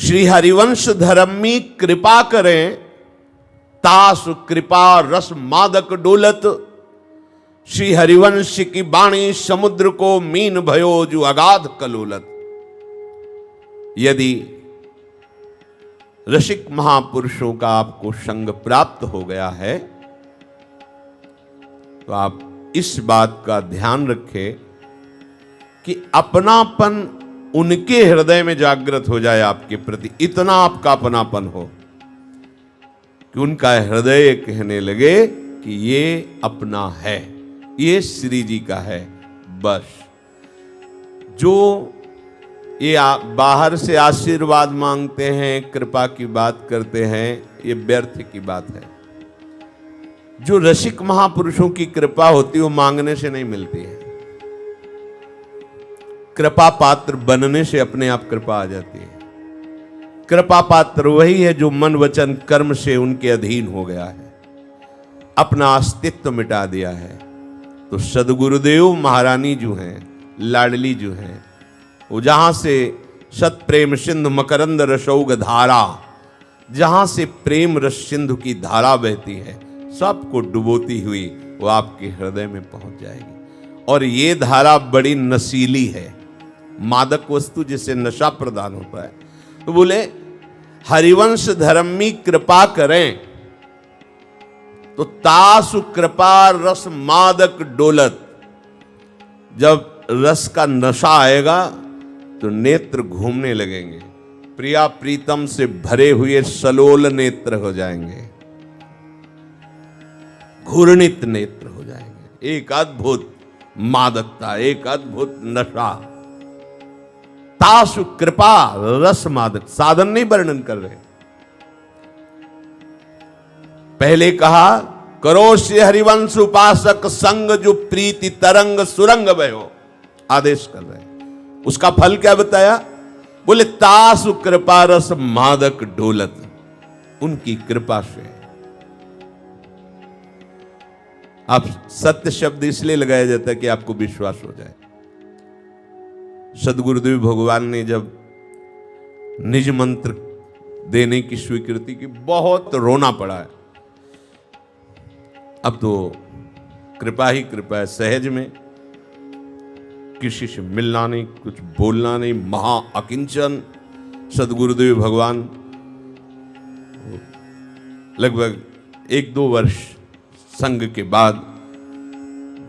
श्री हरिवंश धर्मी कृपा करें, तास कृपा रस मादक डोलत। श्री हरिवंश की बाणी समुद्र को मीन भयो जो अगाध कलोलत। यदि रसिक महापुरुषों का आपको संग प्राप्त हो गया है तो आप इस बात का ध्यान रखें कि अपनापन उनके हृदय में जागृत हो जाए आपके प्रति, इतना आपका अपनापन हो कि उनका हृदय कहने लगे कि ये अपना है, ये श्री जी का है। बस जो ये बाहर से आशीर्वाद मांगते हैं, कृपा की बात करते हैं, ये व्यर्थ की बात है। जो रसिक महापुरुषों की कृपा होती है वो मांगने से नहीं मिलती है, कृपा पात्र बनने से अपने आप कृपा आ जाती है। कृपा पात्र वही है जो मन वचन कर्म से उनके अधीन हो गया है, अपना अस्तित्व मिटा दिया है। तो सदगुरुदेव महारानी जो हैं, लाडली जो हैं, वो जहां से सत प्रेम सिंधु मकरंद रसौग धारा, जहां से प्रेम रस सिंधु की धारा बहती है, सबको डुबोती हुई वो आपके हृदय में पहुंच जाएगी। और ये धारा बड़ी नशीली है, मादक वस्तु जिसे नशा प्रदान होता है। तो बोले हरिवंश धर्मी कृपा करें तो तासु कृपा रस मादक डोलत। जब रस का नशा आएगा तो नेत्र घूमने लगेंगे, प्रिया प्रीतम से भरे हुए सलोल नेत्र हो जाएंगे, घूर्णित नेत्र हो जाएंगे। एक अद्भुत मादकता, एक अद्भुत नशा। तासु कृपा रस मादक, साधन नहीं वर्णन कर रहे। पहले कहा करो श्री हरिवंश उपासक संग जो प्रीति तरंग सुरंग बहो, आदेश कर रहे हैं। उसका फल क्या बताया? बोले तासु कृपा रस मादक डोलत। उनकी कृपा से आप सत्य शब्द इसलिए लगाया जाता है कि आपको विश्वास हो जाए। सदगुरुदेव भगवान ने जब निज मंत्र देने की स्वीकृति की, बहुत रोना पड़ा है। अब तो कृपा ही कृपा है, सहज में, किसी से मिलना नहीं, कुछ बोलना नहीं, महा अकिंचन। सदगुरुदेव भगवान लगभग 1-2 वर्ष संग के बाद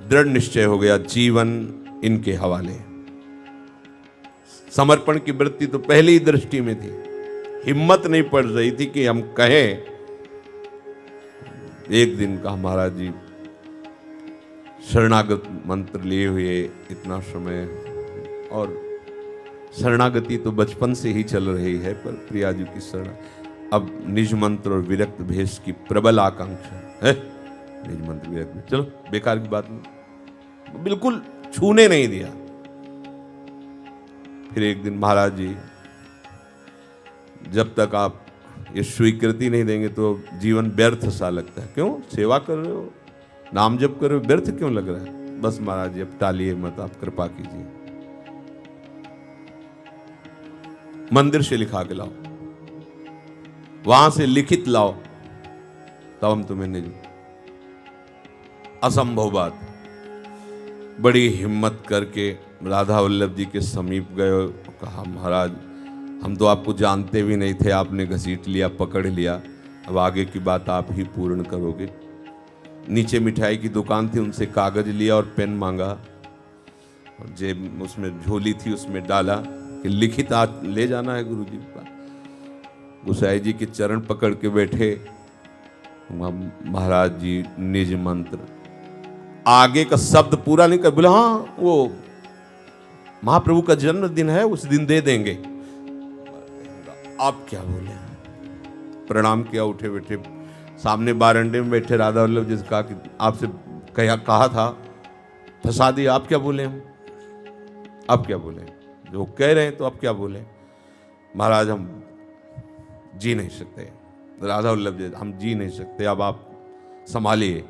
दृढ़ निश्चय हो गया, जीवन इनके हवाले। समर्पण की वृत्ति तो पहली ही दृष्टि में थी, हिम्मत नहीं पड़ रही थी कि हम कहें। एक दिन कहा महाराज जी शरणागत मंत्र लिए हुए इतना समय, और शरणागति तो बचपन से ही चल रही है, पर प्रिया जी की शरण, अब निज मंत्र और विरक्त भेष की प्रबल आकांक्षा है। निज मंत्र विरक्त, चलो बेकार की बात नहीं, बिल्कुल छूने नहीं दिया। फिर एक दिन महाराज जी, जब तक आप ये स्वीकृति नहीं देंगे तो जीवन व्यर्थ सा लगता है। क्यों? सेवा कर रहे हो, नाम जप कर रहे हो, व्यर्थ क्यों लग रहा है? बस महाराज जी अब टालिए मत, आप कृपा कीजिए, मंदिर से लिखा के लाओ, वहां से लिखित लाओ, तब हम तुम्हें नहीं। असंभव बात। बड़ी हिम्मत करके राधा वल्लभ जी के समीप गए, कहा महाराज हम तो आपको जानते भी नहीं थे, आपने घसीट लिया, पकड़ लिया, अब आगे की बात आप ही पूर्ण करोगे। नीचे मिठाई की दुकान थी, उनसे कागज लिया और पेन मांगा, और जेब उसमें झोली थी, उसमें डाला कि लिखित आज ले जाना है गुरु जी के पास। गोसाई जी के चरण पकड़ के बैठे। महाराज जी निज मंत्र, आगे का शब्द पूरा नहीं कर, बोले हाँ वो महाप्रभु का जन्मदिन है, उस दिन दे देंगे। आप क्या बोले? प्रणाम किया, उठे बैठे, सामने बारंडे में बैठे राधा वल्लभ जी से कहा कि आपसे कहा था, फंसा दिया, आप क्या बोले? हम आप क्या बोले? जो कह रहे हैं तो आप क्या बोले? महाराज हम जी नहीं सकते, राधा वल्लभ जी हम जी नहीं सकते, अब आप संभालिए।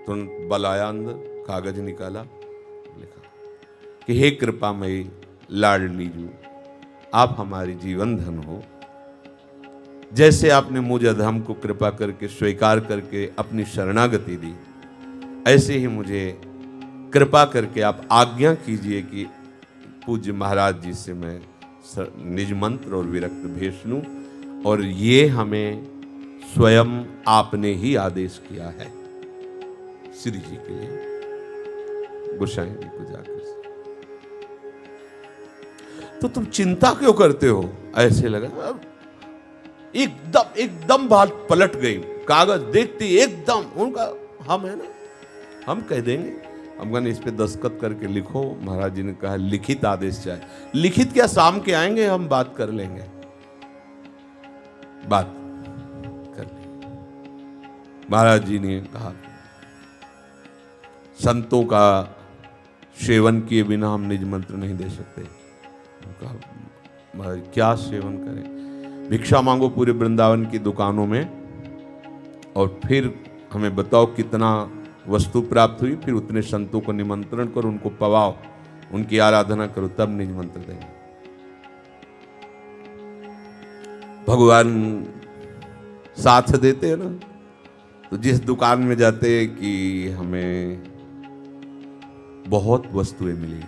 तुरंत बल आया अंदर, कागज निकाला, लिखा कि हे कृपामयी लाडली जू, आप हमारी जीवन धन हो, जैसे आपने मुझ अधम को कृपा करके स्वीकार करके अपनी शरणागति दी, ऐसे ही मुझे कृपा करके आप आज्ञा कीजिए कि पूज्य महाराज जी से मैं निज मंत्र और विरक्त भेज लूं। और ये हमें स्वयं आपने ही आदेश किया है श्री जी के लिए, गोसाई जी को जाकर। तो तुम चिंता क्यों करते हो? ऐसे लगा एकदम बात पलट गई, कागज देखती एकदम उनका हम है ना, हम कह देंगे, हम कहने इस पे दस्तखत करके लिखो। महाराज जी ने कहा लिखित आदेश चाहिए। लिखित क्या, शाम के आएंगे हम बात कर लेंगे, बात कर लेंगे। महाराज जी ने कहा संतों का सेवन किए बिना हम निज मंत्र नहीं दे सकते। कहा महाराज क्या सेवन करें? भिक्षा मांगो पूरे वृंदावन की दुकानों में और फिर हमें बताओ कितना वस्तु प्राप्त हुई, फिर उतने संतों को निमंत्रण करो, उनको पवाओ, उनकी आराधना करो, तब निज मंत्र देंगे। भगवान साथ देते हैं ना, तो जिस दुकान में जाते कि हमें बहुत वस्तुएं मिली,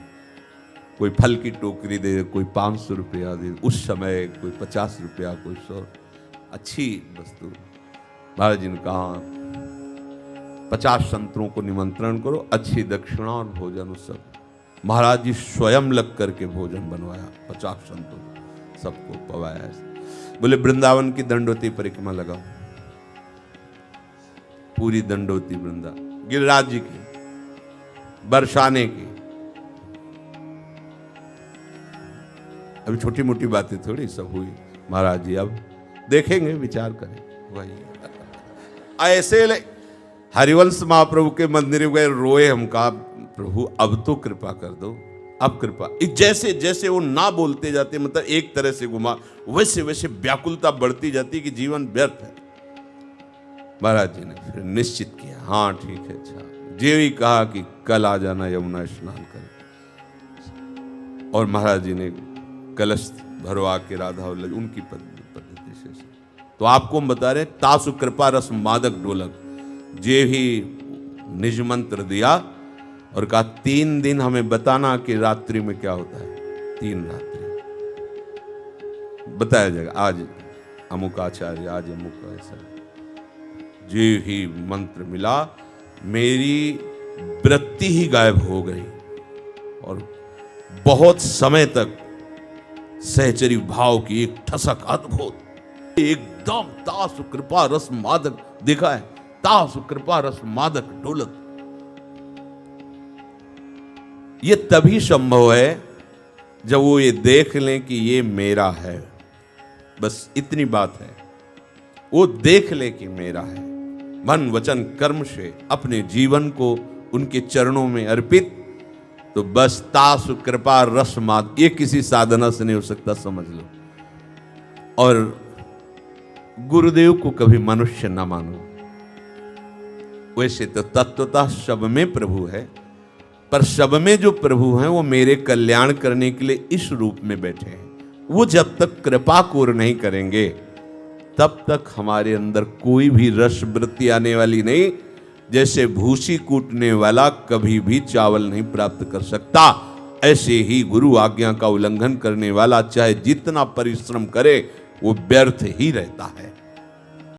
कोई फल की टोकरी दे, कोई 500 रुपया दे, उस समय कोई 50 रुपया, कोई 100, अच्छी वस्तु। महाराज जी ने कहा 50 संतों को निमंत्रण करो, अच्छी दक्षिणा और भोजन उत्सव। महाराज जी स्वयं लग करके भोजन बनवाया, 50 संतों सबको पवाया। बोले वृंदावन की दंडवती परिक्रमा लगाओ, पूरी दंडवती वृंदा, गिरिराज जी की, बरसाने की। अभी छोटी मोटी बातें थोड़ी सब हुई। महाराज जी अब देखेंगे, विचार करें। वही ऐसे हरिवंश महाप्रभु के मंदिर में गए, रोए, हम कहा प्रभु अब तो कृपा कर दो, अब कृपा। जैसे जैसे वो ना बोलते जाते, मतलब एक तरह से घुमा, वैसे वैसे व्याकुलता बढ़ती जाती कि जीवन व्यर्थ है। महाराज जी ने फिर निश्चित किया, हाँ ठीक है, अच्छा। जे ही कहा कि कल आ जाना यमुना स्नान करें, और महाराज जी ने कलश भरवा के राधा वल्लभ उनकी पद्धति से। तो आपको हम बता रहे, तासु कृपा रस मादक ढोलक, जे ही निज मंत्र दिया और कहा 3 दिन हमें बताना कि रात्रि में क्या होता है। 3 रात्रि बताया जाएगा, आज अमुक आचार्य, आज अमुक ऐसा। जे ही मंत्र मिला, मेरी वृत्ति ही गायब हो गई और बहुत समय तक सहचरी भाव की एक ठसक अद्भुत, एकदम तासु कृपा रस मादक देखा है, तासु कृपा रस मादक ढोलक। ये तभी संभव है जब वो ये देख लें कि ये मेरा है, बस इतनी बात है। वो देख ले कि मेरा है, मन वचन कर्म से अपने जीवन को उनके चरणों में अर्पित, तो बस तासु कृपा रस माद, ये किसी साधना से नहीं हो सकता, समझ लो। और गुरुदेव को कभी मनुष्य न मानो। वैसे तो तत्वतः सब में प्रभु है, पर सब में जो प्रभु हैं वो मेरे कल्याण करने के लिए इस रूप में बैठे हैं। वो जब तक कृपा कोर नहीं करेंगे तब तक हमारे अंदर कोई भी रस वृत्ति आने वाली नहीं। जैसे भूसी कूटने वाला कभी भी चावल नहीं प्राप्त कर सकता, ऐसे ही गुरु आज्ञा का उल्लंघन करने वाला चाहे जितना परिश्रम करे वो व्यर्थ ही रहता है।